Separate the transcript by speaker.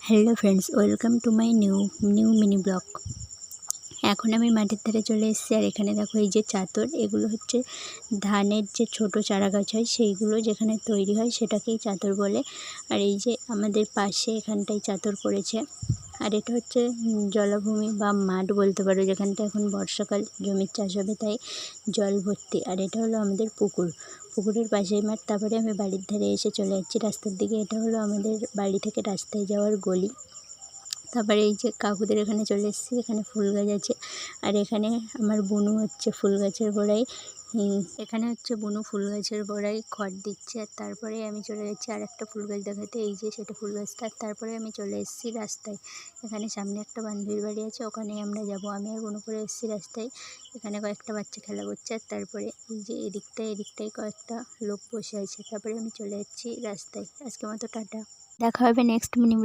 Speaker 1: Hello friends, welcome to my new mini blog. এখন আমি মাঠের ধারে চলে এসেছি। আর এখানে দেখো এই যে চাদর, এগুলো হচ্ছে ধানের যে ছোট চারা গাছ হয় সেইগুলো যেখানে তৈরি হয় সেটাকেই চাদর বলে। আর এই যে আমাদের পাশে এখানটায় চাদর করেছে। আর এটা হচ্ছে জলাভূমি বা মাঠ বলতে পারো, যেখানটা এখন বর্ষাকাল জমির চাষ হবে তাই জল ভর্তি। আর এটা হলো আমাদের পুকুরের পাশেই মাঠ। তারপরে আমি বাড়ির ধারে এসে চলে যাচ্ছি রাস্তার দিকে। এটা হলো আমাদের বাড়ি থেকে রাস্তায় যাওয়ার গলি। তারপরে এই যে কাকুদের এখানে চলে এসেছি, এখানে ফুল গাছ আছে। আর এখানে আমার বুনু হচ্ছে ফুল গাছের গোড়ায় ফুল গাছের গোড়ায় খড় দিচ্ছে। আর তারপরে আমি চলে যাচ্ছি আর একটা ফুল গাছ দেখাতে। এই যে সেটা ফুল গাছটা। আর তারপরে আমি চলে এসেছি রাস্তায়। এখানে সামনে একটা বান্ধবীর বাড়ি আছে, ওখানেই আমরা যাব। আমি আর বুনু করে এসেছি রাস্তায়। এখানে কয়েকটা বাচ্চা খেলা করছে। আর তারপরে এই যে এদিকটায় কয়েকটা লোক বসে আছে। তারপরে আমি চলে যাচ্ছি রাস্তায়। আজকের মতো টাটা, দেখা হবে নেক্সট মিনি।